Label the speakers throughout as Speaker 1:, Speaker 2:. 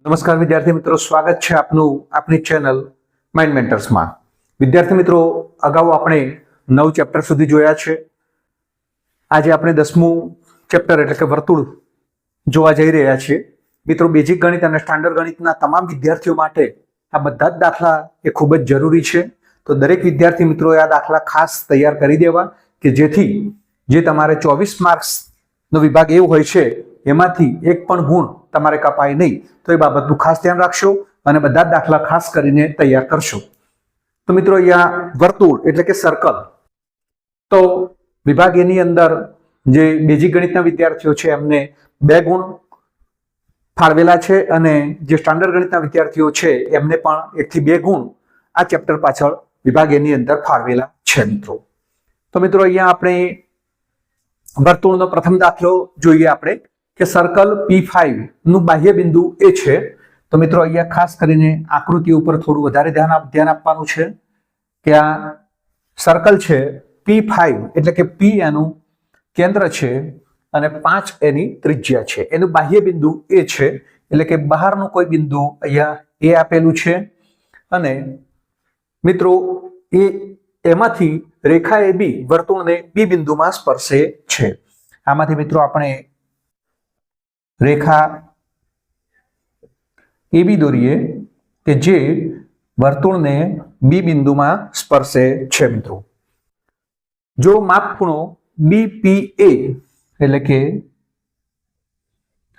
Speaker 1: નમસ્કાર વિદ્યાર્થી મિત્રો, સ્વાગત છે આપનું આપણી ચેનલ માઇન્ડ મેન્ટર્સમાં। વિદ્યાર્થી મિત્રો, અગાઉ આપણે 9 ચેપ્ટર સુધી જોયા છે। આજે આપણે 10મું ચેપ્ટર એટલે કે વર્તુળ જોવા જઈ રહ્યા છીએ। મિત્રો, બેઝિક ગણિત અને સ્ટાન્ડર્ડ ગણિતના તમામ વિદ્યાર્થીઓ માટે આ બધા જ દાખલા એ ખૂબ જ જરૂરી છે। તો દરેક વિદ્યાર્થી મિત્રોએ આ દાખલા ખાસ તૈયાર કરી દેવા કે જેથી જે તમારે 24 માર્ક્સનો વિભાગ એવો હોય છે એમાંથી એક પણ ગુણ તમારે કપાય નહીં। તો એ બાબતનું ખાસ ધ્યાન રાખશો અને બધા જ દાખલા ખાસ કરીને તૈયાર કરશો। તો મિત્રો, અહીંયા વર્તુળ એટલે કે સર્કલ, તો વિભાગ એની અંદર જે બેઝિક ગણિતના વિદ્યાર્થીઓ છે એમને 2 ગુણ ફાળવેલા છે અને જે સ્ટાન્ડર્ડ ગણિતના વિદ્યાર્થીઓ છે એમને પણ 1 થી 2 ગુણ આ ચેપ્ટર પાછળ વિભાગ એની અંદર ફાળવેલા છે મિત્રો। તો મિત્રો, અહીંયા આપણે વર્તુળનો પ્રથમ દાખલો જોઈએ આપણે કે સર્કલ P5 નું બાહ્ય બિંદુ એ છે। તો મિત્રો, અહીંયા ખાસ કરીને આકૃતિ ઉપર થોડું વધારે ધ્યાન આપવાનું છે કે આ સર્કલ છે P5 એટલે કે P એનું કેન્દ્ર છે અને 5 એની ત્રિજ્યા છે। એનું બાહ્ય બિંદુ એ છે એટલે કે બહારનું કોઈ બિંદુ અહીંયા એ આપેલું છે અને મિત્રો એમાંથી રેખા AB વર્તુળને B બિંદુમાં સ્પર્શે છે। આમાંથી મિત્રો આપણે રેખા AB દોરીએ કે જે વર્તુળને B બિંદુમાં સ્પર્શે છે મિત્રો। જો માપખૂણો BPA એટલે કે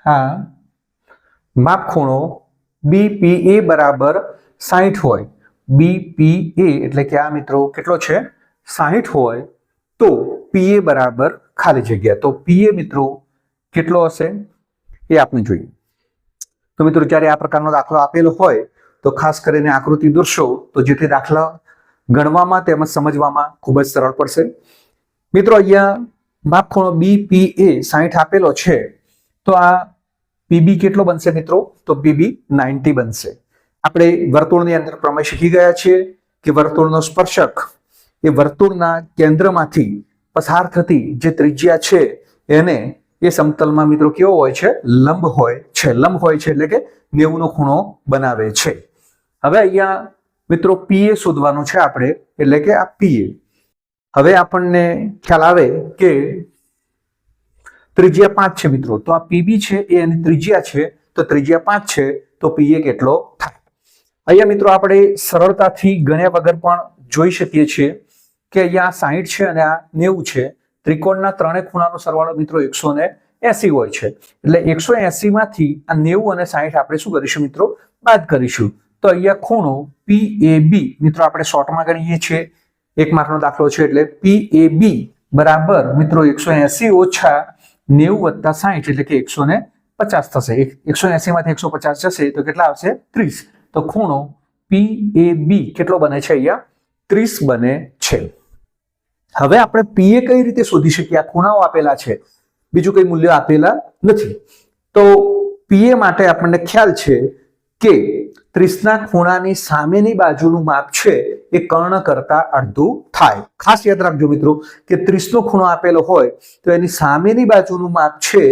Speaker 1: હા માપખૂણો BPA બરાબર 60 હોય, BPA એટલે કે આ મિત્રો કેટલો છે 60 હોય તો PA બરાબર ખાલી જગ્યા। તો PA મિત્રો કેટલો હશે એ આપણે જોઈએ। તો મિત્રો, જ્યારે આ પ્રકારનો દાખલો આપેલો હોય તો ખાસ કરીને આકૃતિ દોરશો તો જેથી દાખલા ગણવામાં તેમજ સમજવામાં ખૂબ જ સરળ પડશે। મિત્રો, અહીંયા માપખૂણો BPA 60 આપેલો છે તો આ PB કેટલો બનશે મિત્રો? તો PB 90 બનશે। આપણે વર્તુળની અંદર પ્રમેય શીખી ગયા છીએ કે વર્તુળનો સ્પર્શક એ વર્તુળના કેન્દ્રમાંથી પસાર થતી જે ત્રિજ્યા છે એને એ સમતલમાં મિત્રો કેવો હોય છે? લંબ હોય છે। લંબ હોય છે એટલે કે 90 નો ખૂણો બનાવે છે। હવે અહીંયા મિત્રો PA શોધવાનું છે આપણે એટલે કે આ PA। હવે આપણને ખ્યાલ આવે કે ત્રિજ્યા 5 છે મિત્રો, તો આ PB છે એ એની ત્રિજ્યા છે, તો ત્રિજ્યા 5 છે તો PA કેટલો થાય? અહીંયા મિત્રો આપણે સરળતાથી ગણ્યા વગર પણ જોઈ શકીએ છીએ કે અહીંયા 60 છે અને આ 90 છે। ત્રિકોણના ત્રણેય ખૂણાનો સરવાળો મિત્રો 180 હોય છે એટલે 180 માંથી આ 90 અને 60 આપણે શું કરીશું મિત્રો? બાદ કરીશું। તો અહીંયા ખૂણો PAB મિત્રો આપણે શોર્ટમાં ગણીએ છીએ, 1 માર્કનો દાખલો છે એટલે PAB બરાબર મિત્રો 180 ઓછા 90 વત્તા 60 એટલે કે 150 થશે। 180 માંથી 150 જશે તો કેટલા આવશે? 30। તો ખૂણો PAB કેટલો બને છે? અહીંયા 30 બને છે। હવે આપણે PA કઈ રીતે શોધી શકીએ? આ ખૂણાઓ આપેલા છે, બીજું કઈ મૂલ્ય આપેલા નથી। તો PA માટે આપણને ખ્યાલ છે કે 30 ના ખૂણાની સામેની બાજુનું માપ છે એ કર્ણ કરતા અડધું થાય। ખાસ યાદ રાખજો મિત્રો કે 30 નો ખૂણો આપેલો હોય તો એની સામેની બાજુનું માપ છે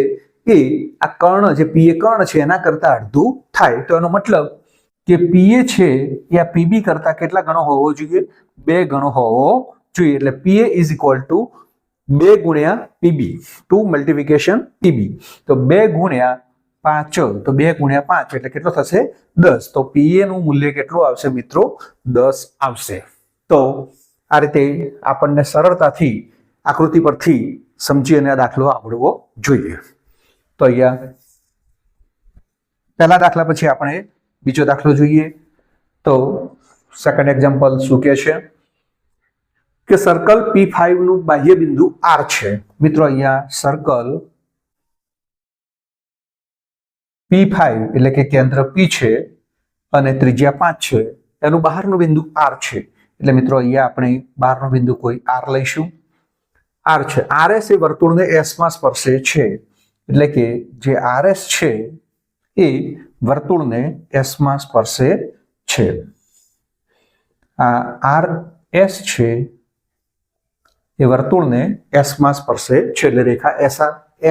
Speaker 1: એ આ કર્ણ જે PA કર્ણ છે એના કરતા અડધું થાય। તો એનો મતલબ કે PA છે એ આ PB કરતા કેટલા ગણો હોવો જોઈએ? 2 ગણો હોવો જોઈએ। એટલે PA ઇઝ ઇક્વલ ટુ 2 ગુણ્યા PB, 2 મલ્ટિપ્લિકેશન PB। તો 2 ગુણ્યા 5, તો 2 ગુણ્યા 5 એટલે કેટલો થશે? 10। તો PA નું મૂલ્ય કેટલું આવશે મિત્રો? 10 આવશે। તો આ રીતે આપણને સરળતાથી આકૃતિ પરથી સમજી અને આ દાખલો આવડવો જોઈએ। તો અહીંયા પહેલા દાખલા પછી આપણે બીજો દાખલો જોઈએ। તો સેકન્ડ એક્ઝામ્પલ શું કહે છે કે સર્કલ P5 નું બાહ્ય બિંદુ R છે। મિત્રો, અહીંયા સર્કલ P5 એટલે કે કેન્દ્ર P છે અને ત્રિજ્યા 5 છે, એનું બહારનું બિંદુ R છે। એટલે મિત્રો અહીંયા આપણે બહારનું બિંદુ કોઈ R લઈશું। R છે, RS એ વર્તુળને S માં સ્પર્શે છે એટલે કે જે RS છે એ વર્તુળને S માં સ્પર્શે છે। આ RS છે એ વર્તુળને S માં સ્પર્શે છે એટલે રેખા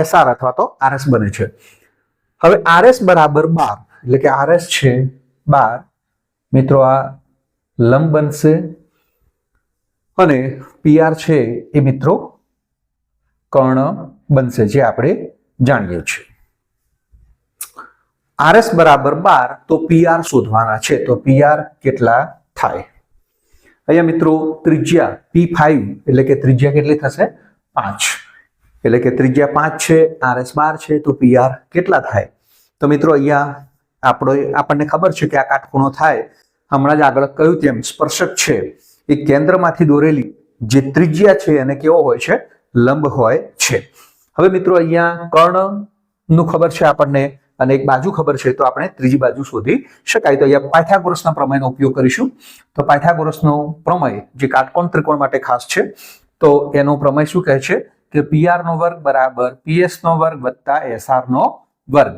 Speaker 1: SR અથવા તો RS બને છે। હવે RS બરાબર 12 એટલે કે RS છે 12, મિત્રો આ લંબ બનશે અને PR છે એ મિત્રો કર્ણ બનશે, જે આપણે જાણીએ છીએ. RS બરાબર 12, તો PR શોધવાના છે. તો PR કેટલા થાય? અહીંયા મિત્રો ત્રિજ્યા P5 એટલે કે ત્રિજ્યા કેટલી થશે? 5. એટલે કે ત્રિજ્યા 5 છે, RS 12 છે, તો PR કેટલા થાય? તો મિત્રો અહીંયા આપણને ખબર છે કે આ કાટખૂણો થાય. હમણાં જ આગળ કહ્યું તેમ સ્પર્શક છે એ કેન્દ્રમાંથી દોરેલી જે ત્રિજ્યા છે એને કેવો હોય છે? લંબ હોય છે. હવે મિત્રો અહીંયા કર્ણનું ખબર છે આપણને અને એક બાજુ ખબર છે, તો આપણે ત્રીજી બાજુ શોધી શકાય. તો અહીંયા પાયથાગોરસના પ્રમેયનો ઉપયોગ કરીશું. તો પાયથાગોરસનો પ્રમેય જે કાટકોણ ત્રિકોણ માટે ખાસ છે, તો એનો પ્રમેય શું કહે છે કે PR નો વર્ગ બરાબર PS નો વર્ગ વત્તા SR નો વર્ગ.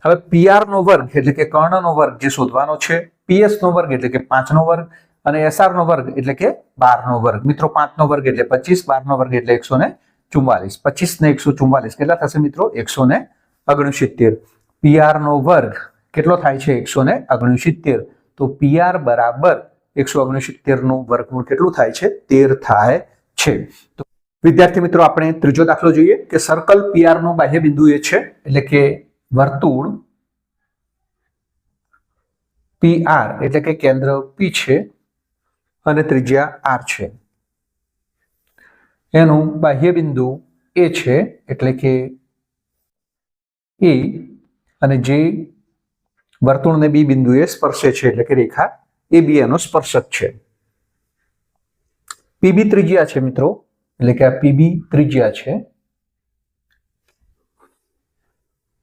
Speaker 1: હવે PR નો વર્ગ એટલે કે કર્ણનો વર્ગ જે શોધવાનો છે, PS નો વર્ગ એટલે કે 5 નો વર્ગ અને SR નો વર્ગ એટલે કે 12 નો વર્ગ. મિત્રો 5 નો વર્ગ એટલે 25, 12 નો વર્ગ એટલે 144. 25 ને 144 કેટલા થશે મિત્રો? 169. PR નો વર્ગ કેટલો થાય છે? 169. તો PR બરાબર 169 નું વર્ગમૂળ કેટલું થાય છે? 13 થાય છે. તો વિદ્યાર્થી મિત્રો આપણે ત્રીજો દાખલો જોઈએ કે સર્કલ PR નો બાહ્ય બિંદુ એ છે, એટલે કે વર્તુળ PR એટલે કે કેન્દ્ર P છે અને ત્રિજ્યા R છે. એનું બાહ્ય બિંદુ A છે, એટલે કે A, અને જે વર્તુળને B બિંદુએ સ્પર્શે છે એટલે કે રેખા AB એનો સ્પર્શક છે. PB ત્રિજ્યા છે મિત્રો, એટલે કે આ PB ત્રિજ્યા છે.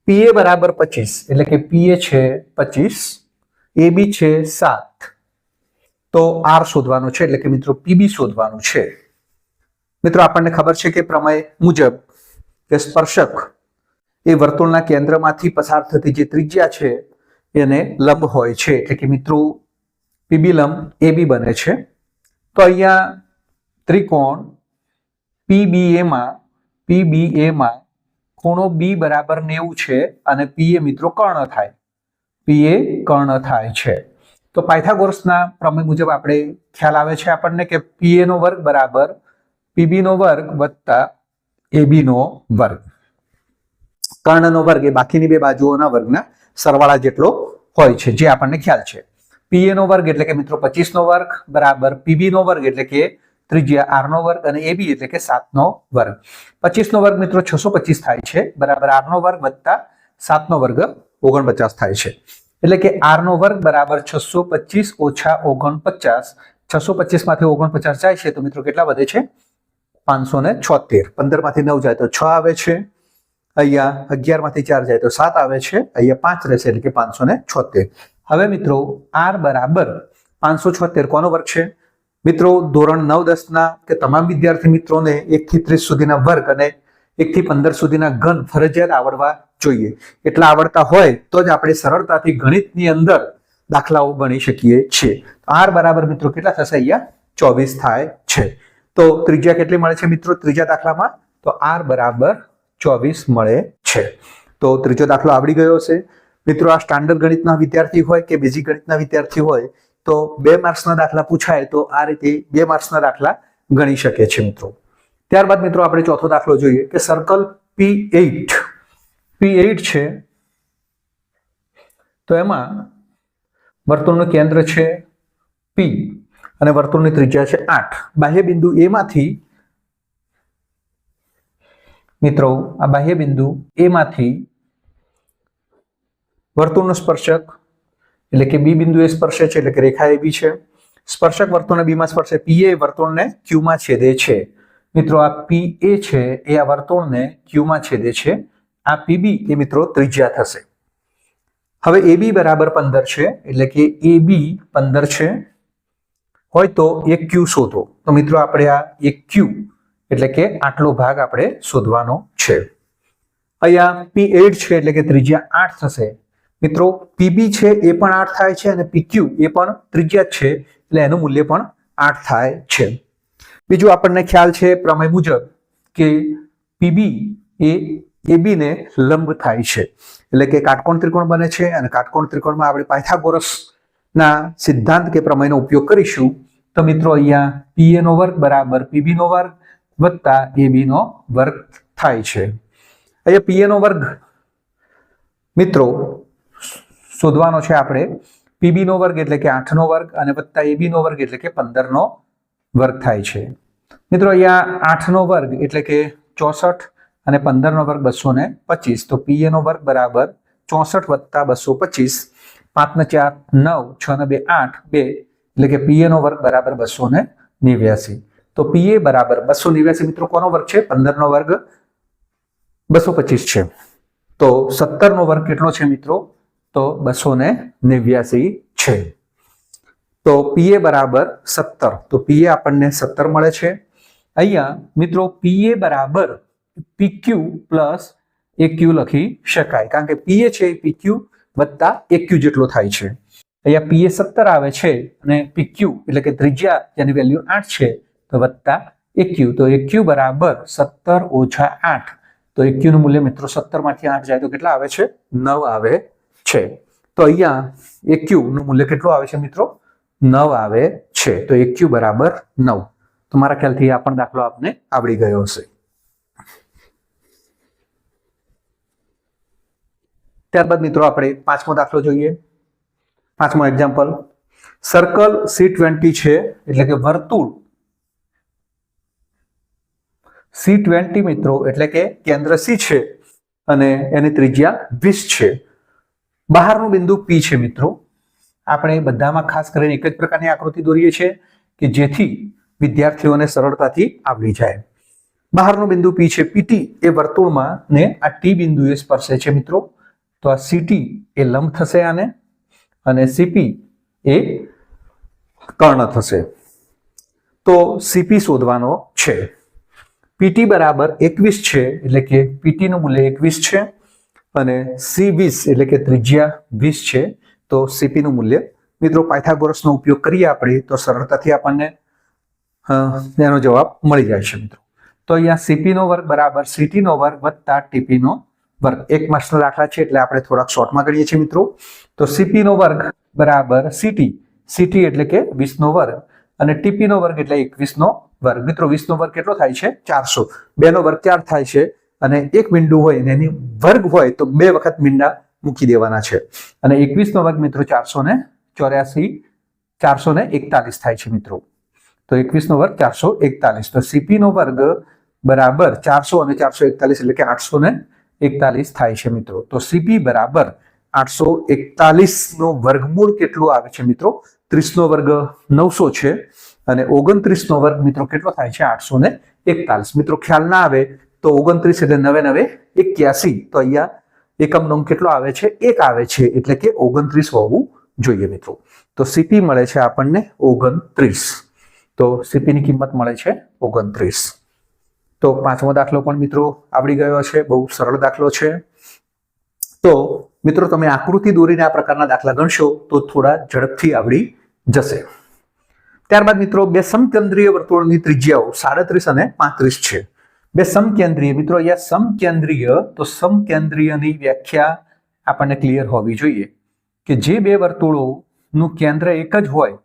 Speaker 1: PA બરાબર 25, એટલે કે PA છે 25, AB છે 7. તો R શોધવાનું છે, એટલે કે મિત્રો PB શોધવાનું છે. મિત્રો આપણને ખબર છે કે પ્રમેય મુજબ કે સ્પર્શક એ વર્તુળના કેન્દ્રમાંથી પસાર થતી જે ત્રિજ્યા છે એને લંબ હોય છે, એટલે કે મિત્રો PB લંબ AB બને છે. તો અહીંયા ત્રિકોણ PBA માં ખૂણો B બરાબર 90 છે અને PA મિત્રો કર્ણ થાય. PA કર્ણ થાય છે. તો પાયથાગોરસના પ્રમેય મુજબ આપણે ખ્યાલ આવે છે આપણને કે PA નો વર્ગ બરાબર PB નો વર્ગ વત્તા AB નો વર્ગ. કર્ણનો વર્ગ એ બાકીની બે બાજુઓના વર્ગના સરવાળા જેટલો હોય છે, જે આપણને ખ્યાલ છે. PA નો વર્ગ એટલે કે મિત્રો 25 નો વર્ગ બરાબર PB નો વર્ગ એટલે કે ત્રિજ્યા R નો વર્ગ અને AB એટલે કે 7 નો વર્ગ. 25 નો વર્ગ મિત્રો 625 થાય છે બરાબર R નો વર્ગ વત્તા 7 નો વર્ગ 49 થાય છે. એટલે કે R નો વર્ગ બરાબર 625 ઓછા 49. 625 માંથી 49 જાય છે તો મિત્રો કેટલા વધે છે? 576. 15 માંથી 9 જાય તો 6 આવે છે. અહીંયા 11 માંથી 4 જાય તો 7 આવે છે. અહીંયા 5 રહેશે એટલે કે 576. હવે મિત્રો R બરાબર 576 કોનો વર્ગ છે? મિત્રો ધોરણ 9-10 ના કે તમામ વિદ્યાર્થી મિત્રોને 1 થી 30 સુધીના વર્ગ અને 1 થી 15 સુધીના ઘન ફરજિયાત આવડવા જોઈએ. એટલા આવડતા હોય તો જ આપણે સરળતાથી ગણિતની અંદર દાખલાઓ ગણી શકીએ છીએ. R બરાબર મિત્રો કેટલા થશે? અહીંયા 24 થાય છે. તો ત્રિજ્યા કેટલી મળે છે મિત્રો ત્રીજા દાખલામાં? તો R બરાબર 24 મળે છે. તો ત્રીજો દાખલો આવડી ગયો છે મિત્રો. આ સ્ટાન્ડર્ડ ગણિતના વિદ્યાર્થી હોય કે બેઝિક ગણિતના વિદ્યાર્થી હોય તો 2 માર્ક્સના દાખલા પૂછાય તો આ રીતે 2 માર્ક્સના દાખલા ગણી શકે છે મિત્રો. ત્યારબાદ મિત્રો આપણે ચોથો દાખલો જોઈએ કે સર્કલ P8 છે, તો એમાં વર્તુળનું કેન્દ્ર છે P અને વર્તુળની ત્રિજ્યા છે 8. બાહ્ય બિંદુ A માંથી મિત્રો આ બાહ્ય બિંદુ A માંથી વર્તુળનો સ્પર્શક એટલે કે B બિંદુએ સ્પર્શે છે, એટલે કે રેખા AB છે. સ્પર્શક વર્તુળને B માં સ્પર્શે. PA વર્તુળને Q માં છેદે છે. મિત્રો આ PA છે એ આ વર્તુળને Q માં છેદે છે. આ PB એ મિત્રો ત્રિજ્યા થશે. હવે AB બરાબર 15 છે, એટલે કે AB 15 છે હોય તો એક Q શોધો. તો મિત્રો આપણે આ એક Q એટલે કે આટલો ભાગ આપણે શોધવાનો છે. અહીંયા P8 છે એટલે કે ત્રિજ્યા 8 થશે. મિત્રો PB છે એ પણ 8 થાય છે અને PQ એ પણ ત્રિજ્યા છે એટલે એનું મૂલ્ય પણ 8 થાય છે. બીજું આપણને ખ્યાલ છે પ્રમેય મુજબ કે PB એ AB ને લંબ થાય છે, એટલે કે કાટકોણ ત્રિકોણ બને છે અને કાટકોણ ત્રિકોણમાં આપણે પાયથાગોરસના સિદ્ધાંત કે પ્રમેયનો ઉપયોગ કરીશું. તો મિત્રો અહીંયા PA નો વર્ગ બરાબર PB નો વર્ગ વત્તા AB નો વર્ગ થાય છે. અહીંયા PA નો વર્ગ મિત્રો શોધવાનો છે આપણે. PB નો વર્ગ એટલે કે 8 નો વર્ગ અને વત્તા AB નો વર્ગ એટલે કે 15 નો વર્ગ થાય છે. મિત્રો અહીંયા 8 નો વર્ગ એટલે કે 64 અને 15 નો વર્ગ 225. તો PA નો વર્ગ બરાબર 64 વત્તા 225. 5 ને 4 9, 6 ને 2 8, 2 એટલે કે PA નો વર્ગ બરાબર 289. તો PA બરાબર 289 મિત્રો કોનો વર્ગ છે? 15 નો વર્ગ 225 છે. તો 17 નો વર્ગ કેટલો છે મિત્રો? તો 289 છે. તો PA બરાબર 17. તો PA આપણને 17 મળે છે. અહીંયા મિત્રો PA બરાબર PQ પ્લસ AQ લખી શકાય, કારણ કે PA છે એ PQ વત્તા AQ જેટલો થાય છે. અહીંયા PA 17 આવે છે અને PQ એટલે કે ત્રિજ્યા જેની વેલ્યુ 8 છે તો વત્તા AQ. તો AQ બરાબર 17 ઓછા 8. તો AQ નું મૂલ્ય મિત્રો 17 માંથી 8 જાય તો કેટલા આવે છે? 9 આવે છે. તો અહીંયા AQ નું મૂલ્ય કેટલું આવે છે મિત્રો? 9 આવે છે. તો AQ બરાબર 9. તો મારા ખ્યાલથી આ પણ દાખલો આપને આવડી ગયો હશે. ત્યારબાદ મિત્રો આપણે પાંચમો દાખલો જોઈએ. પાંચમો એક્ઝામ્પલ, સર્કલ C20 છે, એટલે કે વર્તુળ C20 મિત્રો એટલે કે કેન્દ્ર C છે અને એની ત્રિજ્યા 20 છે. બહારનું બિંદુ P છે મિત્રો. આપણે બધામાં ખાસ કરીને એક જ પ્રકારની આકૃતિ દોરીએ છીએ કે જેથી વિદ્યાર્થીઓને સરળતાથી આવડી જાય. બહારનું બિંદુ P છે. PT એ વર્તુળમાં ને આ T બિંદુએ સ્પર્શે છે મિત્રો. તો આ CT એ લંબ થશે આને અને CP એ કર્ણ થશે. તો CP શોધવાનો છે. PT બરાબર 21 છે, એટલે કે PT નું મૂલ્ય 21 છે અને C20 એટલે કે ત્રિજ્યા 20 છે. તો CP નું મૂલ્ય મિત્રો પાયથાગોરસનો ઉપયોગ કરીએ આપણે તો સરળતાથી આપણને એનો જવાબ મળી જાય છે મિત્રો. તો અહીંયા CP નો વર્ગ બરાબર CT નો વર્ગ વત્તા TP નો વર્ગ. એક માર્ક્સના દાખલા છે એટલે આપણે થોડાક શોર્ટમાં કરીએ છીએ મિત્રો. તો CP નો વર્ગ બરાબર CT એટલે કે 20 નો વર્ગ અને TP નો વર્ગ એટલે 21 નો વર્ગ. મિત્રો 20 નો વર્ગ કેટલો થાય છે? 400. 2 નો વર્ગ 4 થાય છે અને એક મીંડું હોય અને એની વર્ગ હોય તો 2 વખત મીંડા મૂકી દેવાના છે. અને 21 નો વર્ગ મિત્રો 441 થાય છે મિત્રો. તો 21 નો વર્ગ 441. તો CP નો વર્ગ બરાબર 400 અને 441 એટલે કે 841 થાય છે મિત્રો. તો CP બરાબર 841 નો વર્ગમૂળ કેટલું આવે છે મિત્રો? 30 નો વર્ગ 900 છે અને 29 નો વર્ગ મિત્રો કેટલો થાય છે? 841. મિત્રો ખ્યાલ ના આવે તો 29 એટલે 9 9 81. તો અહીંયા એકમનો અંક કેટલો આવે છે? 1 આવે છે, એટલે કે 29 હોવું જોઈએ મિત્રો. તો CP મળે છે આપણને 29. તો CP ની કિંમત મળે છે 29. તો પાંચમો દાખલો પણ મિત્રો આવડી ગયો છે. બહુ સરળ દાખલો છે. તો મિત્રો તમે આકૃતિ દોરીને આ પ્રકારના દાખલા ગણશો તો થોડા ઝડપથી આવડી જશે. ત્યારબાદ મિત્રો બે સમકેન્દ્રીય વર્તુળની ત્રિજ્યાઓ 37 અને 35 છે. બે સમકેન્દ્રીય મિત્રો અહીંયા સમકેન્દ્રીય, તો સમકેન્દ્રીયની વ્યાખ્યા આપણને ક્લિયર હોવી જોઈએ કે જે બે વર્તુળોનું કેન્દ્ર એક જ હોય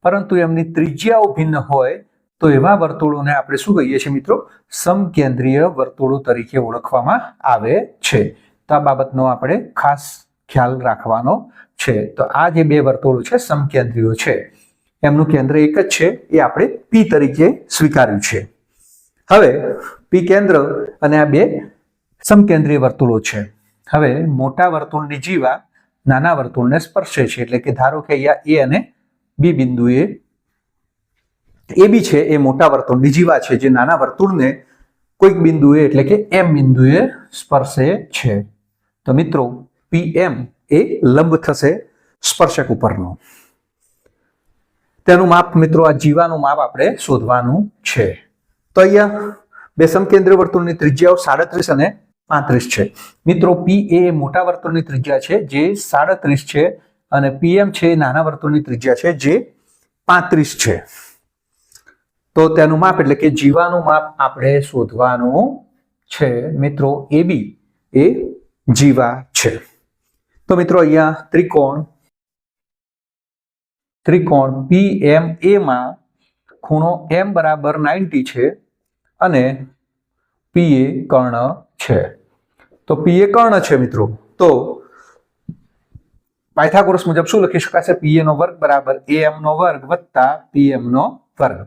Speaker 1: પરંતુ એમની ત્રિજ્યાઓ ભિન્ન હોય તો એવા વર્તુળોને આપણે શું કહીએ છીએ મિત્રો? સમકેન્દ્રીય વર્તુળો તરીકે ઓળખવામાં આવે છે. તો આ બાબતનો આપણે ખાસ ખ્યાલ રાખવાનો છે. તો આ જે બે વર્તુળો છે સમકેન્દ્રીયો છે એમનું કેન્દ્ર એક જ છે, એ આપણે P તરીકે સ્વીકાર્યું છે. હવે P કેન્દ્ર અને આ બે સમકેન્દ્રીય વર્તુળો છે. હવે મોટા વર્તુળની જીવા નાના વર્તુળને સ્પર્શે છે, એટલે કે ધારો કે અહીંયા A અને B બિંદુએ AB છે એ મોટા વર્તુળની જીવા છે જે નાના વર્તુળને કોઈક બિંદુએ એટલે કે M બિંદુએ સ્પર્શે છે. તો મિત્રો PM એ લંબ થશે સ્પર્શક ઉપરનો. તેનું માપ મિત્રો આ જીવાનું માપ આપણે શોધવાનું છે. તો અહીંયા બે સમકેન્દ્રીય વર્તુળની ત્રિજ્યાઓ 37 અને 35 છે. મિત્રો P એ મોટા વર્તુળની ત્રિજ્યા છે જે 37 છે અને PM છે નાના વર્તુળની ત્રિજ્યા છે જે 35 છે. તો તેનું માપ એટલે કે જીવાનું માપ આપણે શોધવાનું છે મિત્રો AB એ જીવા છે. તો મિત્રો અહીંયા ત્રિકોણ PMA માં ખૂણો M બરાબર 90 છે અને PA કર્ણ છે. તો PA કર્ણ છે મિત્રો, તો પાયથાગોરસ મુજબ શું લખી શકાશે? PA નો વર્ગ બરાબર AM નો વર્ગ વત્તા PM નો વર્ગ.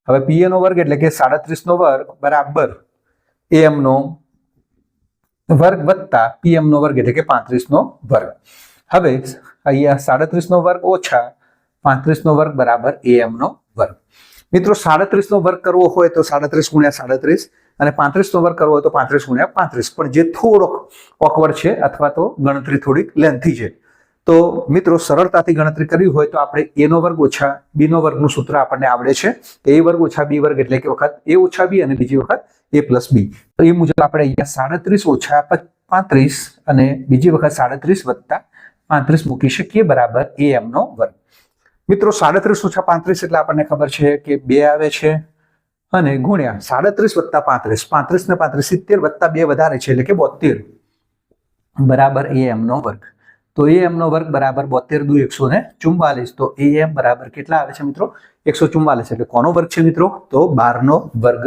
Speaker 1: હવે PA નો વર્ગ એટલે કે 37 નો વર્ગ બરાબર AM નો વર્ગ વત્તા PM નો વર્ગ એટલે કે 35 નો વર્ગ. હવે અહીંયા 37 નો વર્ગ ઓછા 35 નો વર્ગ બરાબર AM નો વર્ગ. મિત્રો 37 નો વર્ગ કરવો હોય તો 37 ગુણ્યા 37 અને 35 નો વર્ગ કરવો હોય તો 35 ગુણ્યા 35, પણ જે થોડોક ઓકવર્ડ છે અથવા તો ગણતરી થોડીક લેન્થી છે. તો મિત્રો સરળતાથી ગણતરી કરવી હોય તો આપણે A નો વર્ગ ઓછા B નો વર્ગનું સૂત્ર આપણને આવડે છે. A વર્ગ ઓછા B વર્ગ એટલે કે વખત A ઓછા B અને બીજી વખત A પ્લસ B. તો એ મુજબ આપણે અહીંયા 37 ઓછા 35 અને બીજી વખત 37 વત્તા 35 મૂકી શકીએ બરાબર AM નો વર્ગ. મિત્રો 37 ઓછા 35 એટલે આપણને ખબર છે કે 2 આવે છે અને ગુણ્યા 37 વત્તા 35, 35 ને 35 70 વત્તા 2 વધારે છે એટલે કે 72 બરાબર AM નો વર્ગ. તો AM નો વર્ગ બરાબર 72 દુ 144. તો AM બરાબર કેટલા આવે છે મિત્રો? 144. એટલે કોનો વર્ગ છે મિત્રો? તો 12 નો વર્ગ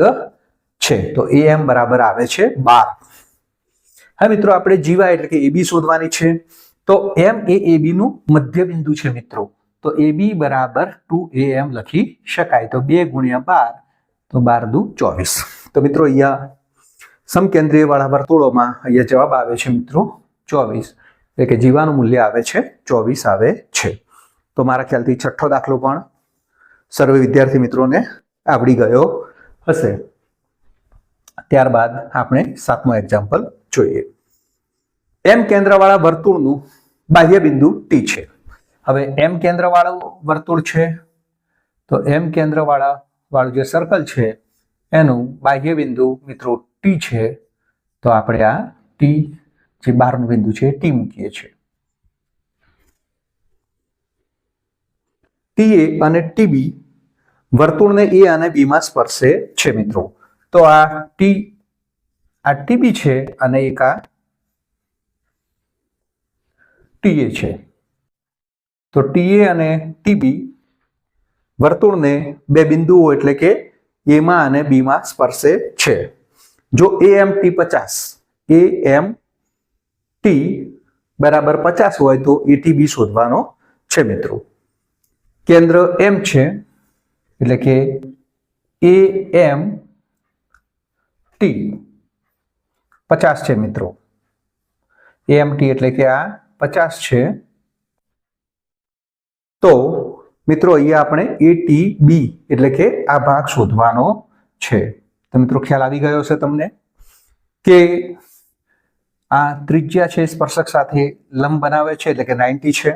Speaker 1: છે. તો AM બરાબર આવે છે 12. હવે મિત્રો આપણે જીવા એટલે કે AB શોધવાની છે. તો M એ AB નું મધ્ય બિંદુ છે મિત્રો, તો AB બરાબર 2AM લખી શકાય. તો 2 ગુણ્યા 12 તો 12 દુ 24. તો મિત્રો અહીંયા સમકેન્દ્રીય વાળા વર્તુળોમાં અહીંયા જવાબ આવે છે મિત્રો 24, એટલે કે જીવાનું મૂલ્ય આવે છે 24 આવે છે. તો મારા ખ્યાલથી છઠ્ઠો દાખલો પણ સર્વે વિદ્યાર્થી મિત્રોને આવડી ગયો હશે. ત્યારબાદ આપણે 7મો એક્ઝામ્પલ જોઈએ. M કેન્દ્રવાળા વર્તુળનું બાહ્ય બિંદુ T છે. હવે M કેન્દ્રવાળું વર્તુળ છે, તો M કેન્દ્રવાળું જે સર્કલ છે એનું બાહ્ય બિંદુ મિત્રો T છે. તો આપણે આ T જે બહારનું બિંદુ છે T મૂકીએ છીએ. TA અને TB વર્તુળને A અને B માં સ્પર્શે છે મિત્રો. તો આ TB છે અને એક આ TA છે. તો TA અને TB વર્તુળને બે બિંદુઓ એટલે કે A માં અને B માં સ્પર્શે છે. જો AMT 50 AMT બરાબર 50 હોય તો ATB શોધવાનો છે મિત્રો. કેન્દ્ર M છે એટલે કે AMT 50 છે મિત્રો. AMT એટલે કે આ 50 છે. તો મિત્રો અહીંયા આપણે ATB એટલે કે આ ભાગ શોધવાનો છે. તો મિત્રો ખ્યાલ આવી ગયો છે તમને કે આ ત્રિજ્યા છે સ્પર્શક સાથે લંબ બનાવે છે એટલે કે 90 છે.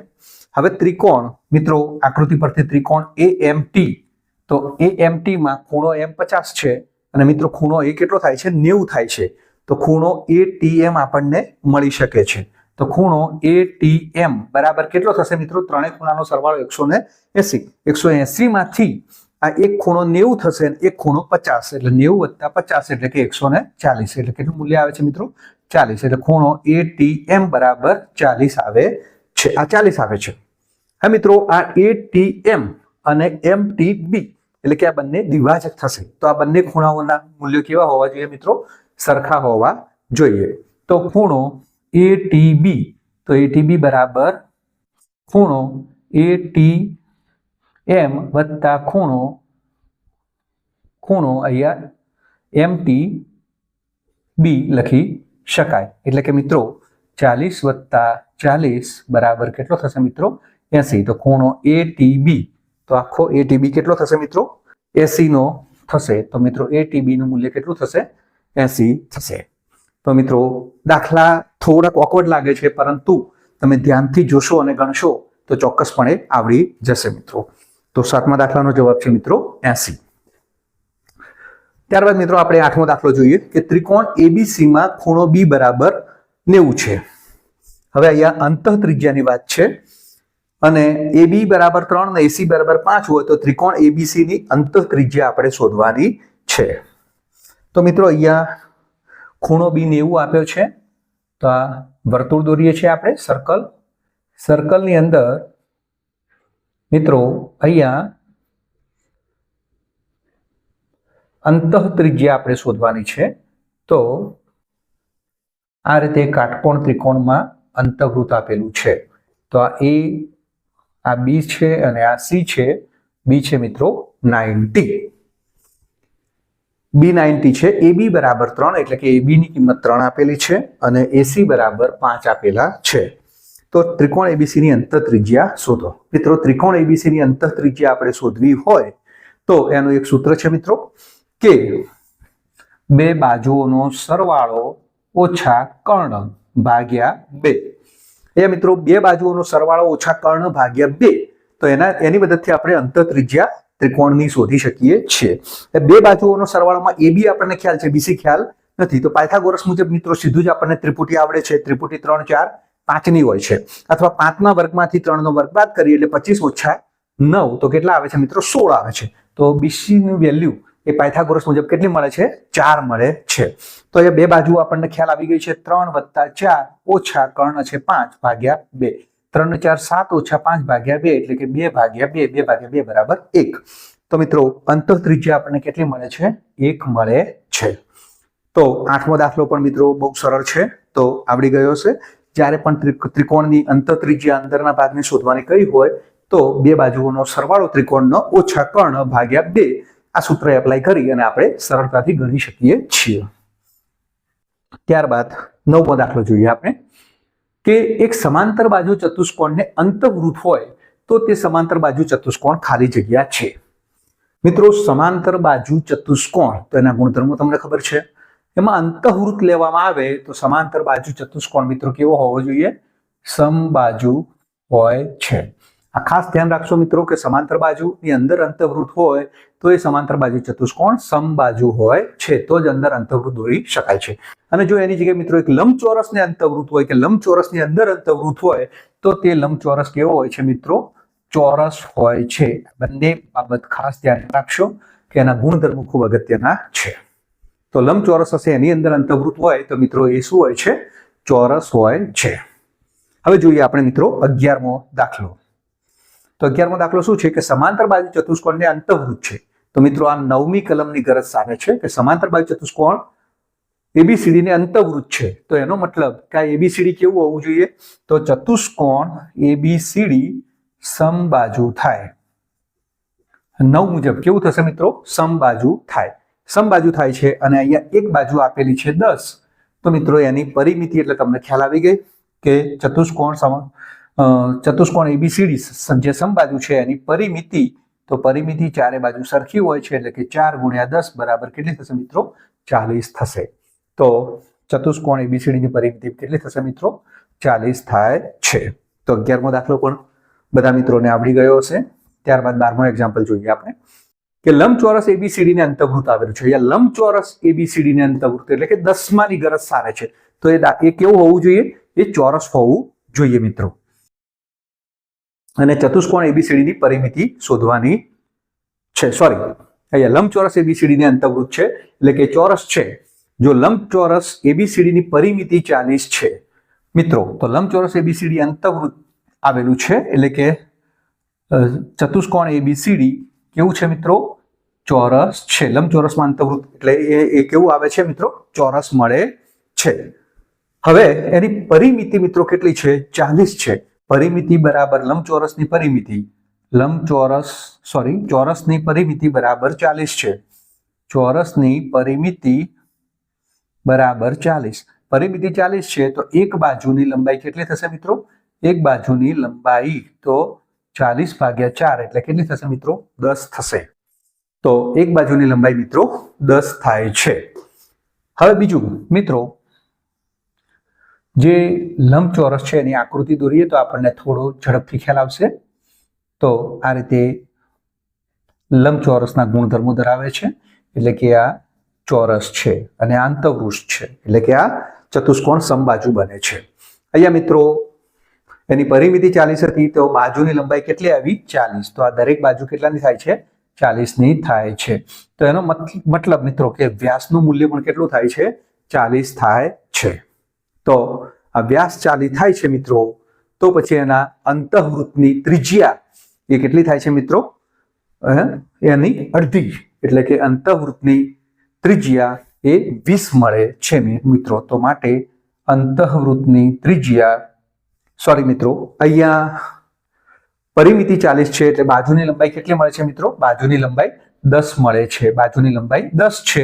Speaker 1: હવે ત્રિકોણ મિત્રો આકૃતિ પરથી ત્રિકોણ AMT, તો AMT માં ખૂણો M 50 છે અને મિત્રો ખૂણો એ કેટલો થાય છે? 90 થાય છે. તો ખૂણો ATM આપણને મળી શકે છે. તો ખૂણો ATM બરાબર કેટલો થશે મિત્રો? ત્રણેય ખૂણાનો સરવાળો 180. 180 માંથી આ એક ખૂણો 90 થશે અને એક ખૂણો 50, એટલે 90 + 50 એટલે કે 140. એટલે કેટલું મૂલ્ય આવે છે મિત્રો? 40. એટલે ખૂણો ATM બરાબર 40 આવે છે. આ 40 આવે છે. હા મિત્રો આ ATM અને MTB એટલે કે આ બંને દ્વિભાજક થશે. તો આ બંને ખૂણાઓના મૂલ્યો કેવા હોવા જોઈએ મિત્રો? સરખા હોવા જોઈએ. તો ખૂણો ATB, તો ATB બરાબર ખૂણો ATM વત્તા ખૂણો અહીંયા MTB લખી શકાય. એટલે કે મિત્રો 40 + 40 બરાબર કેટલો થશે મિત્રો? 80. તો ખૂણો ATB, તો આખો ATB કેટલો થશે મિત્રો? 80 નો થશે. તો મિત્રો ATB નું મૂલ્ય કેટલું થશે? 80 થશે. તો મિત્રો દાખલા થોડાક ઓકવર્ડ લાગે છે, પરંતુ તમે ધ્યાનથી જોશો અને ગણશો તો ચોક્કસપણે આવડી જશે મિત્રો. તો 7મા દાખલાનો જવાબ છે મિત્રો 80. ત્યારબાદ મિત્રો આપણે 8મો દાખલો જોઈએ કે ત્રિકોણ ABC માં ખૂણો B બરાબર 90 છે. હવે અહીંયા અંતઃ ત્રિજ્યાની વાત છે અને AB બરાબર 3 અને AC બરાબર 5 હોય તો ત્રિકોણ ABC ની અંતઃ ત્રિજ્યા આપણે શોધવાની છે. તો મિત્રો અહીંયા ખૂણો બી 90 આપ્યો છે, તો આ વર્તુળ દોરીએ છીએ આપણે સર્કલ. સર્કલની અંદર મિત્રો અહીંયા અંતઃ ત્રિજ્યા આપણે શોધવાની છે. તો આ રીતે કાટકોણ ત્રિકોણમાં અંતઃવૃત્ત આપેલું છે. તો આ એ, આ બી છે અને આ સી છે. બી છે મિત્રો 90, બી 90 છે. એ બી બરાબર 3 એટલે કે એ બી ની કિંમત 3 આપેલી છે અને એસી બરાબર 5 આપેલા છે. તો ત્રિકોણ એબીસી ની અંતઃ ત્રિજ્યા શોધો. મિત્રો ત્રિકોણ એબીસી ની અંતઃ ત્રિજ્યા આપણે શોધવી હોય તો એનું એક સૂત્ર છે મિત્રો કે બે બાજુઓનો સરવાળો ઓછા કર્ણ ભાગ્યા 2. એ મિત્રો બે બાજુઓનો સરવાળો ઓછા કર્ણ ભાગ્યા 2, તો એની મદદથી આપણે અંતઃ ત્રિજ્યા ત્રિકોણની શોધી શકીએ છીએ. બે બાજુઓનો સરવાળામાં એબી આપણને ખ્યાલ છે, બીસી ખ્યાલ નથી. તો પાયથાગોરસ મુજબ મિત્રો સીધું જ આપણને ત્રિપુટી આવડે છે. ત્રિપુટી 3, 4, 5 ની હોય છે, અથવા 5 ના વર્ગમાંથી 3 નો વર્ગ બાદ કરીએ એટલે 25 ઓછા 9 તો કેટલા આવે છે મિત્રો? 16 આવે છે. તો બીસી ની વેલ્યુ એ પાયથાગોરસ મુજબ કેટલી મળે છે? 4 મળે છે. તો એ બે બાજુ આપણને ખ્યાલ આવી ગઈ છે. 3 + 4 ઓછા કર્ણ છે 5 ભાગ્યા 2. 3 ને 4 7 ઓછા 5 ભાગ્યા 2 એટલે કે 2 ભાગ્યા 2, 2 ભાગ્યા 2 બરાબર 1. તો મિત્રો અંતઃ ત્રિજ્યા આપણને કેટલી મળે છે? 1 મળે છે. તો 8મો દાખલો પણ મિત્રો બહુ સરળ છે, તો આવડી ગયો છે. જ્યારે પણ ત્રિકોણની અંતઃ ત્રિજ્યા અંદરના ભાગને શોધવાની કહી હોય તો બે બાજુઓનો સરવાળો ત્રિકોણનો ઓછા કર્ણ ભાગ્યા 2 આ સૂત્ર એપ્લાય કરી અને આપણે સરળતાથી ગણી શકીએ છીએ. ત્યારબાદ 9મો દાખલો જોઈએ આપણે કે એક સમાંતર બાજુ ચતુષ્કોણને અંતઃવૃત્ત હોય તો તે સમાંતર બાજુ ચતુષ્કોણ ખાલી જગ્યા છે. મિત્રો સમાંતર બાજુ ચતુષ્કોણ તો એના ગુણધર્મો તમને ખબર છે. એમાં અંતઃવૃત્ત લેવામાં આવે તો સમાંતર બાજુ ચતુષ્કોણ મિત્રો કેવો હોવો જોઈએ? સમબાજુ હોય છે. આ ખાસ ધ્યાન રાખશો મિત્રો કે સમાંતર બાજુની અંદર અંતઃવૃત્ત હોય તો એ સમાંતર બાજુ ચતુષ્કોણ સમબાજુ હોય છે, તો જ અંદર અંતઃવૃત્ત દોરી શકાય છે. અને જો એની જગ્યાએ મિત્રો એક લંબચોરસને અંતઃવૃત્ત હોય કે લંબચોરસની અંદર અંતઃવૃત્ત હોય તો તે લંબચોરસ કેવો હોય છે મિત્રો? ચોરસ હોય છે. બંને બાબત ખાસ ધ્યાન રાખશો કે એના ગુણધર્મો ખૂબ અગત્યના છે. તો લંબચોરસ હશે એની અંદર અંતઃવૃત્ત હોય તો મિત્રો એ શું હોય છે? ચોરસ હોય છે. હવે જોઈએ આપણે મિત્રો 11મો દાખલો. તો 11મો દાખલો શું છે કે સમાંતર બાજુ ચતુષ્કોણને અંતઃવૃત્ત છે. તો મિત્રો આ 9મી કલમની ગરજ સામે છે કે સમાંતર બાજુ ચતુષ્કોણ એબીસીડી ને અંતઃવૃત્ત છે. તો એનો મતલબ કે આ એબીસીડી કેવું હોવું જોઈએ? તો ચતુષ્કોણ એબીસીડી સમબાજુ થાય. 9 મુજબ કેવું થશે મિત્રો? સમબાજુ થાય. સમબાજુ થાય છે અને અહીંયા એક બાજુ આપેલી છે 10. તો મિત્રો એની પરિમિતિ એટલે તમને ખ્યાલ આવી ગઈ કે ચતુષ્કોણ એબીસીડી જે સમબાજુ છે એની પરિમિતિ, તો પરિમિતિ ચારે બાજુ સરખી હોય છે એટલે કે 4 × 10 બરાબર કેટલી થશે મિત્રો? 40 થશે. તો ચતુષ્કોણ એબીસીડી ની પરિમિતિ કેટલી થશે મિત્રો? 40 થાય છે. તો 11મો દાખલો પણ બધા મિત્રોને આવડી ગયો હશે. ત્યારબાદ 12મો એક્ઝામ્પલ જોઈએ આપણે કે લંબચોરસ એબીસીડી ને અંતઃવૃત્ત આવેલું છે. અહીંયા લંબચોરસ એબીસીડી ને અંતઃવૃત્ત એટલે કે 10માની ગરજ સારે છે. તો એ કેવું હોવું જોઈએ? એ ચોરસ હોવું જોઈએ મિત્રો. અને ચતુષ્કોણ એબીસીડી ની પરિમિતિ શોધવાની છે. સોરી, અહીંયા લંબચોરસ એબીસીડી ને અંતઃવૃત્ત છે એટલે કે ચોરસ છે. જો લંબચોરસ એબીસીડી ની પરિમિતિ 40 છે મિત્રો, તો લંબચોરસ એબીસીડી અંતઃવૃત્ત આવેલું છે એટલે કે ચતુષ્કોણ એબીસીડી કેવું છે મિત્રો? ચોરસ છે. લંબચોરસમાં અંતઃવૃત્ત એટલે એ કેવું આવે છે મિત્રો? ચોરસ મળે છે. હવે એની પરિમિતિ મિત્રો કેટલી છે? 40 છે. પરિમિતિ બરાબર લંબચોરસની પરિમિતિ, ચોરસની પરિમિતિ બરાબર 40 છે. ચોરસની પરિમિતિ બરાબર 40. પરિમિતિ 40 છે તો એક બાજુની લંબાઈ કેટલી થશે મિત્રો? એક બાજુની લંબાઈ તો 40 ભાગ્યા 4 એટલે કેટલી થશે મિત્રો? 10 થશે. તો એક બાજુની લંબાઈ મિત્રો 10 થાય છે. હવે બીજું મિત્રો, જે લંબચોરસ છે એની આકૃતિ દોરીએ તો આપણને થોડો ઝડપથી ખ્યાલ આવશે. તો આ રીતે લંબચોરસના ગુણધર્મો ધરાવે છે એટલે કે આ ચોરસ છે અને આ અંતઃવૃત્ત છે એટલે કે આ ચતુષ્કોણ સમબાજુ બને છે. અહીંયા મિત્રો એની પરિમિતિ 40 હતી તો બાજુની લંબાઈ કેટલી આવી? 40. તો આ દરેક બાજુ કેટલાની થાય છે? 40ની થાય છે. તો એનો મતલબ મિત્રો કે વ્યાસનું મૂલ્ય પણ કેટલું થાય છે? 40 થાય છે. તો આ વ્યાસ 40 થાય છે મિત્રો, તો પછી એના અંતઃવૃત્તની ત્રિજ્યા એ કેટલી થાય છે મિત્રો? એની અડધી, એટલે કે અંતઃવૃત્તની ત્રિજ્યા એ 20 મળે છે મિત્રો. તો માટે અંતઃવૃત્તની ત્રિજ્યા, સોરી મિત્રો, અહીંયા પરિમિતિ 40 છે એટલે બાજુની લંબાઈ કેટલી મળે છે મિત્રો? બાજુની લંબાઈ 10 મળે છે. બાજુની લંબાઈ 10 છે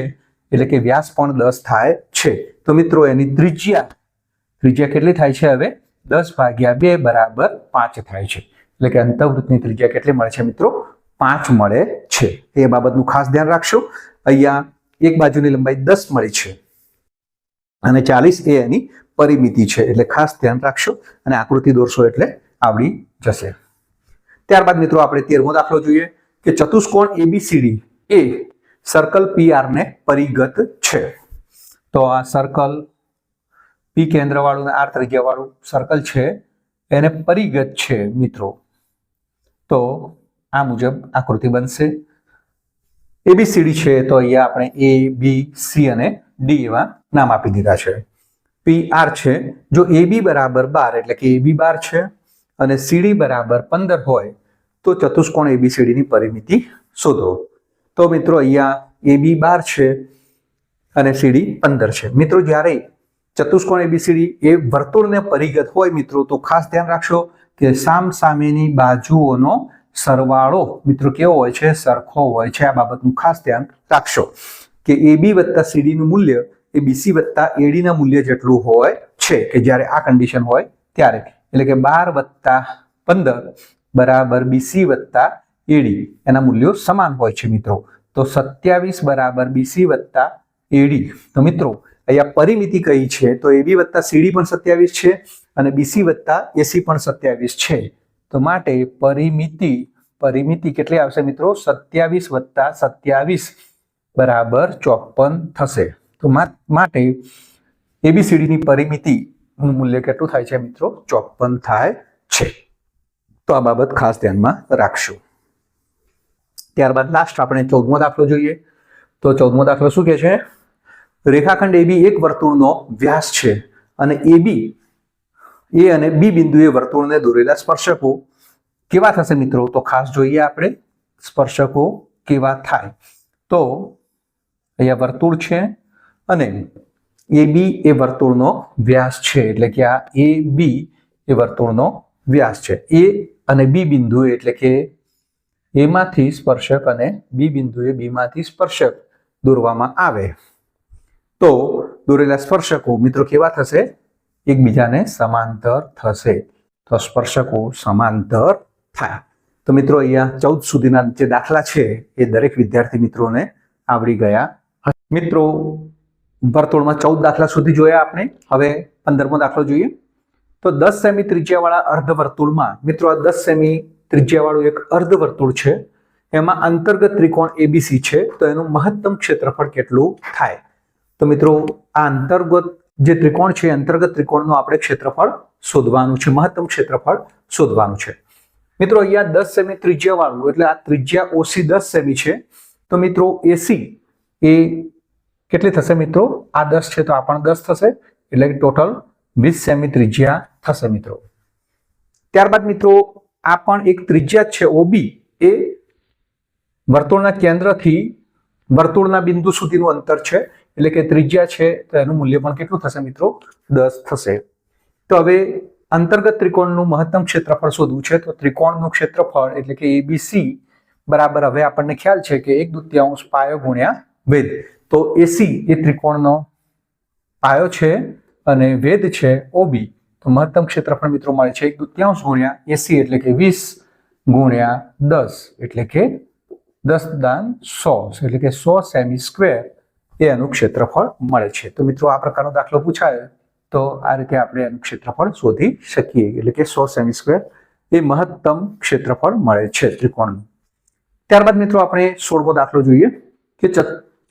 Speaker 1: એટલે કે વ્યાસ પણ 10 થાય છે. તો મિત્રો એની ત્રિજ્યા કેટલી થાય છે? હવે 10/2 બરાબર 5 થાય છે. એટલે કે અંતઃવૃત્તની ત્રિજ્યા કેટલી મળે છે મિત્રો? 5 મળે છે. એ બાબતનું ખાસ ધ્યાન રાખશો. અહીંયા એક બાજુની લંબાઈ 10 મળી છે અને 40 એ એની પરિમિતિ છે, એટલે ખાસ ધ્યાન રાખશો અને આકૃતિ દોરશો એટલે આવડી જશે. ત્યારબાદ મિત્રો આપણે 13મો દાખલો જોઈએ કે ચતુષ્કોણ ABCD એ સર્કલ PR ને પરિગત છે. તો આ સર્કલ P કેન્દ્રવાળું ને R ત્રિજ્યાવાળું સર્કલ છે એને પરિગત છે મિત્રો. તો આ મુજબ આકૃતિ બનશે. ABCD છે તો અહીંયા આપણે A, B, C અને D એવા નામ આપી દીધા છે. PR છે, જો AB બરાબર 12 એટલે કે AB 12 છે અને CD બરાબર 15 હોય તો ચતુષ્કોણ ABCD ની પરિમિતિ શોધો. તો મિત્રો અહીંયા AB 12 છે અને CD 15 છે. મિત્રો જ્યારે ચતુષ્કોણ ABCD એ વર્તુળને પરિગત હોય મિત્રો, તો ખાસ ધ્યાન રાખશો કે સામસામેની બાજુઓનો સરવાળો મિત્રો કેવો હોય છે? સરખો હોય છે. આ બાબતનું ખાસ ધ્યાન રાખશો કે AB વત્તા CD નું મૂલ્ય એ BC વત્તા AD ના મૂલ્ય જેટલું હોય છે કે જ્યારે આ કન્ડિશન હોય ત્યારે, એટલે કે 12 વત્તા 15 બરાબર BC વત્તા AD એના મૂલ્યો સમાન હોય છે મિત્રો. તો 27 બરાબર BC વત્તા AD. તો મિત્રો અહીંયા પરિમિતિ કઈ છે? તો AB વત્તા CD પણ 27 છે અને BC વત્તા AC પણ 27 છે. તો માટે પરિમિતિ કેટલી આવશે મિત્રો? 27 વત્તા 27 બરાબર 54 થશે. તો માટે ABCD ની પરિમિતિનું મૂલ્ય કેટલું થાય છે મિત્રો? 54 થાય છે. તો આ બાબત ખાસ ધ્યાનમાં રાખશો. ત્યારબાદ લાસ્ટ આપણે 14મો દાખલો જોઈએ. તો 14મો દાખલો શું કહે છે? રેખાખંડ AB એક વર્તુળનો વ્યાસ છે અને AB A અને B બિંદુએ વર્તુળને દોરેલા સ્પર્શકો કેવા થશે મિત્રો? તો ખાસ જોઈએ આપણે સ્પર્શકો કેવા થાય. તો અહીંયા વર્તુળ છે અને AB એ વર્તુળનો વ્યાસ છે, એટલે કે આ AB એ વર્તુળનો વ્યાસ છે. A અને B બિંદુ એટલે કે A માંથી સ્પર્શક અને B બિંદુએ B માંથી સ્પર્શક દોરવામાં આવે તો દોરેલા સ્પર્શકો મિત્રો કેવા થશે? એકબીજાને સમાંતર થશે. તો સ્પર્શકો સમાંતર થાય. તો મિત્રો અહીંયા 14 સુધીના જે દાખલા છે એ દરેક વિદ્યાર્થી મિત્રોને આવડી ગયા. મિત્રો વર્તુળમાં 14 દાખલા સુધી જોયા આપણે. હવે 15મો દાખલો જોઈએ. તો 10 સેમી ત્રિજ્યાવાળા અર્ધવર્તુળમાં મિત્રો આ 10 સેમી ત્રિજ્યાવાળું એક અર્ધવર્તુળ છે, એમાં અંતર્ગત ત્રિકોણ ABC છે. તો એનું મહત્તમ ક્ષેત્રફળ કેટલું થાય? તો મિત્રો આ અંતર્ગત જે ત્રિકોણ છે અંતર્ગત ત્રિકોણનું આપણે ક્ષેત્રફળ શોધવાનું છે, મહત્તમ ક્ષેત્રફળ શોધવાનું છે. મિત્રો અહીંયા 10 સેમી ત્રિજ્યાવાળું એટલે આ ત્રિજ્યા OC 10 સેમી છે. તો મિત્રો AC એ કેટલી થશે મિત્રો? આ 10 છે તો આ પણ 10 થશે, એટલે કે ટોટલ 20 સેમી ત્રિજ્યા થશે મિત્રો. ત્યારબાદ મિત્રો આ પણ એક ત્રિજ્યા છે OB એ વર્તુળના કેન્દ્રથી વર્તુળના બિંદુ સુધીનું અંતર છે, એટલે કે ત્રિજ્યા છે તો એનું મૂલ્ય પણ કેટલું થશે મિત્રો? 10 થશે. તો હવે અંતર્ગત ત્રિકોણનું મહત્તમ ક્ષેત્રફળ શોધવું છે. તો ત્રિકોણનું ક્ષેત્રફળ એટલે કે ABC બરાબર હવે આપણને ખ્યાલ છે કે 1/2 પાયો ગુણ્યા વેદ. તો AC એ ત્રિકોણનો પાયો છે અને વેદ છે OB. તો મહત્તમ ક્ષેત્રફળ મિત્રો મળે છે 1/2 ગુણ્યા AC એટલે કે 20 ગુણ્યા 10 એટલે કે 10^100 એટલે કે 100 સેમી સ્ક્વેર એ એનું ક્ષેત્રફળ મળે છે. તો મિત્રો આ પ્રકારનો દાખલો પૂછાય તો આ રીતે આપણે એનું ક્ષેત્રફળ શોધી શકીએ, એટલે કે 100 સેમી સ્ક્વેર એ મહત્તમ ક્ષેત્રફળ મળે છે ત્રિકોણનું. ત્યારબાદ મિત્રો આપણે 16મો દાખલો જોઈએ કે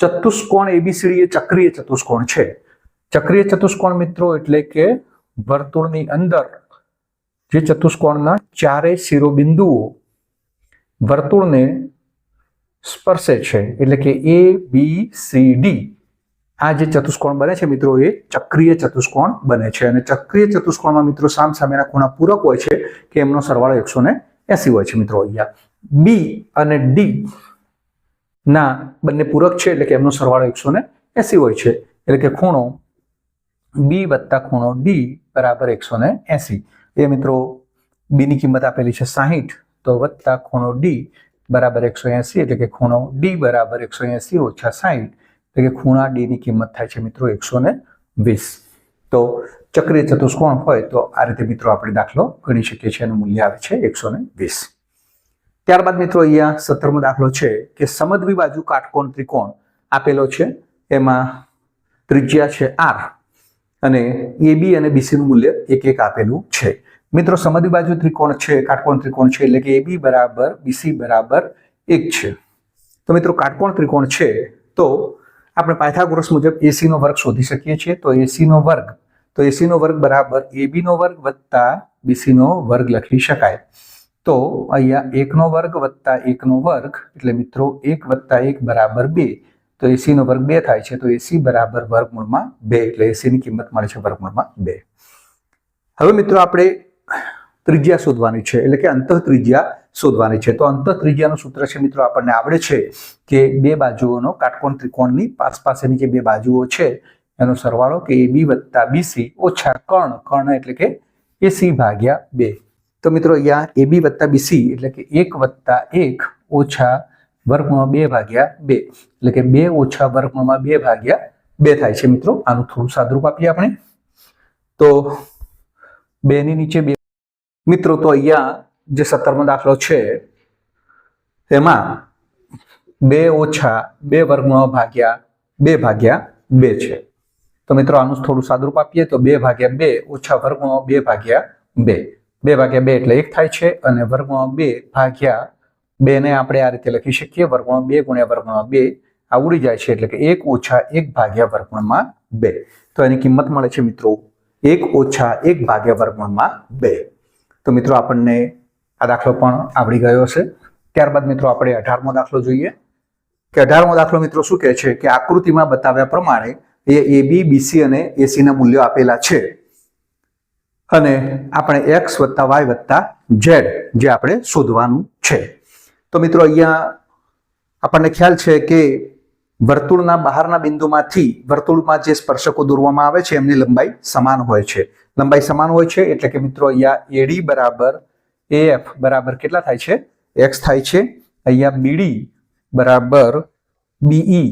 Speaker 1: ચતુષ્કોણ ABCD એ ચક્રીય ચતુષ્કોણ છે. ચક્રીય ચતુષ્કોણ મિત્રો એટલે કે વર્તુળની અંદર જે ચતુષ્કોણના ચારે શિરોબિંદુઓ વર્તુળને સ્પર્શે છે, એટલે કે ABCD આ જે ચતુષ્કોણ બને છે મિત્રો એ ચક્રીય ચતુષ્કોણ બને છે અને ચક્રીય ચતુષ્કોણમાં મિત્રો સામસામેના ખૂણા પૂરક હોય છે કે એમનો સરવાળો 180 હોય છે મિત્રો. અહીંયા બી અને ડી ના બંને પૂરક છે એટલે કે એમનો સરવાળો 180 હોય છે એટલે કે ખૂણો બી વત્તા ખૂણો ડી બરાબર 180. એ મિત્રો બી ની કિંમત આપેલી છે 60 તો વત્તા ખૂણો ડી બરાબર 180 એટલે કે ખૂણો ડી બરાબર 180 ઓછા 60 એટલે કે ખૂણા ડી ની કિંમત થાય છે મિત્રો 120. તો ચક્રીય ચતુષ્કોણ હોય તો આ રીતે મિત્રો આપણે દાખલો ગણી શકીએ છીએ. એનું મૂલ્ય આવે છે 120. ત્યારબાદ મિત્રો અહીંયા 17મો દાખલો છે કે સમદ્વિબાજુ કાટકોણ ત્રિકોણ આપેલો છે. એમાં ત્રિજ્યા છે r અને AB અને BC નું મૂલ્ય 1 આપેલું છે. મિત્રો સમદ્વિબાજુ ત્રિકોણ છે, કાટકોણ ત્રિકોણ છે એટલે કે AB બરાબર BC બરાબર 1 છે. તો મિત્રો કાટકોણ ત્રિકોણ છે તો આપણે પાયથાગોરસ મુજબ AC નો વર્ગ શોધી શકીએ છીએ. તો AC નો વર્ગ બરાબર AB નો વર્ગ વત્તા BC નો વર્ગ લખી શકાય. તો અહીંયા 1 નો વર્ગ વત્તા 1 નો વર્ગ એટલે મિત્રો 1 વત્તા 1 બરાબર 2. તો AC નો વર્ગ 2 થાય છે. તો AC બરાબર વર્ગમૂળમાં 2 એટલે AC ની કિંમત મળે છે વર્ગમૂળમાં 2. હવે મિત્રો આપણે ત્રિજ્યા શોધવાની છે એટલે કે અંતઃ ત્રિજ્યા શોધવાની છે. તો અંતઃ ત્રિજ્યાનું સૂત્ર છે મિત્રો આપણને આવડે છે કે બે બાજુઓનો કાટકોણ ત્રિકોણની પાસેની જે બે બાજુઓ છે એનો સરવાળો કે AB વત્તા BC ઓછા કર્ણ એટલે કે AC ભાગ્યા 2. તો મિત્રો અહીંયા AB વત્તા BC એટલે કે 1 વત્તા 1 ઓછા વર્ગમૂળમાં 2 ભાગ્યા 2 એટલે કે 2 ઓછા વર્ગમૂળમાં 2 ભાગ્યા 2 થાય છે મિત્રો. આનું થોડું સાદુરૂપ આપીએ આપણે. તો 2 ની નીચે 2 મિત્રો. તો અહીંયા જે 17મો દાખલો છે એમાં 2 ઓછા 2 વર્ગમૂળ ભાગ્યા 2 છે. તો મિત્રો આનું થોડું સાદુરૂપ આપીએ તો 2 ભાગ્યા 2 ઓછા વર્ગમૂળ 2 ભાગ્યા 2 2 ભાગ્યા 2 એટલે 1 થાય છે અને વર્ગમૂળ 2 ભાગ્યા 2 ને આપણે આ રીતે લખી શકીએ વર્ગમૂળ 2 ગુણ્યા વર્ગમૂળ 2 આ ઉડી જાય છે એટલે કે 1 ઓછા 1 ભાગ્યા વર્ગમૂળમાં 2. તો એની કિંમત મળે છે મિત્રો 1 ઓછા 1 ભાગ્યા વર્ગમૂળમાં 2. તો મિત્રો આપણને આ દાખલો પણ આવડી ગયો હશે. ત્યારબાદ મિત્રો આપણે 18મો દાખલો જોઈએ કે 18મો દાખલો મિત્રો શું કહે છે કે આકૃતિમાં બતાવ્યા પ્રમાણે એ AB BC અને AC ના મૂલ્યો આપેલા છે અને આપણે x વત્તા y વત્તા z જે આપણે શોધવાનું છે. તો મિત્રો અહીંયા આપણને ખ્યાલ છે કે વર્તુળના બહારના બિંદુમાંથી વર્તુળમાં જે સ્પર્શકો દોરવામાં આવે છે એમની લંબાઈ સમાન હોય છે. લંબાઈ સમાન હોય છે એટલે કે મિત્રો અહીંયા AD બરાબર AF બરાબર કેટલા થાય છે? x થાય છે. અહીંયા BD બરાબર BE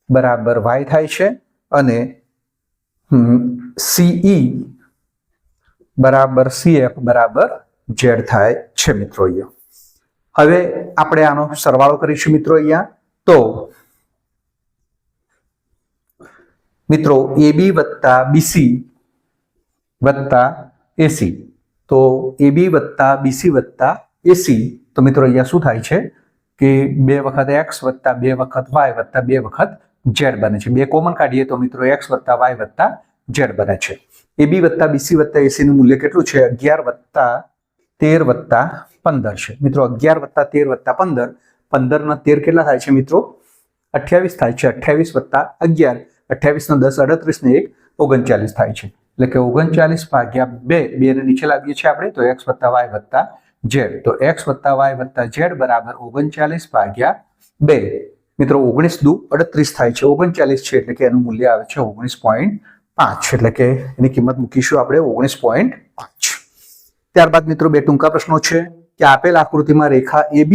Speaker 1: બરાબર y થાય છે અને CE બરાબર CF બરાબર z થાય છે મિત્રો. અહીંયા હવે આપણે આનો સરવાળો કરીશું મિત્રો. અહીંયા તો મિત્રો AB વત્તા BC વત્તા AC. તો AB વત્તા BC વત્તા AC. તો મિત્રો અહીંયા શું થાય છે કે 2 વખત x વત્તા 2 વખત y વત્તા 2 વખત z બને છે. 2 કોમન કાઢીએ તો મિત્રો x વત્તા y વત્તા z બને છે. AB વત્તા BC વત્તા AC નું મૂલ્ય કેટલું છે? 11 વત્તા 13 વત્તા 15 છે મિત્રો. 11 વત્તા 13 વત્તા 15 15 ના 13 કેટલા થાય છે મિત્રો? 28 થાય છે. 28 વત્તા 11 28 નો 10 38 ને 1 39 થાય છે એટલે કે 39 ભાગ્યા 2 2 ને નીચે લાવીએ છીએ આપણે તો x વત્તા y વત્તા z. તો x વત્તા y વત્તા z બરાબર 39 ભાગ્યા 2 મિત્રો 19 દુ 38 થાય છે. 39 છે એટલે કે એનું મૂલ્ય આવે છે 19.5 એટલે કે એની કિંમત મૂકીશું આપણે 19.5. ત્યારબાદ મિત્રો બે ટૂંકા પ્રશ્નો છે કે આપેલ આકૃતિમાં રેખા AB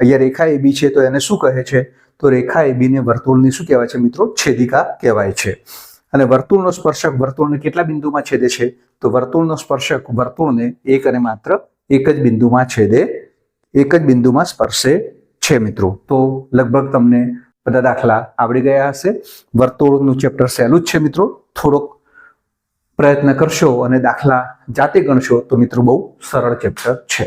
Speaker 1: અહીંયા રેખા AB છે તો એને શું કહે છે? તો રેખા AB ને વર્તુળની શું કહેવાય છે મિત્રો? છેદિકા કહેવાય છે. અને વર્તુળનો સ્પર્શક વર્તુળને કેટલા બિંદુમાં છેદે છે? તો વર્તુળનો સ્પર્શક વર્તુળને એક અને માત્ર એક જ બિંદુમાં છેદે, એક જ બિંદુમાં સ્પર્શે છે મિત્રો. તો લગભગ તમને બધા દાખલા આવડી ગયા હશે. વર્તુળનું ચેપ્ટર સહેલું જ છે મિત્રો. થોડોક પ્રયત્ન કરશો અને દાખલા જાતે ગણશો તો મિત્રો બહુ સરળ ચેપ્ટર છે.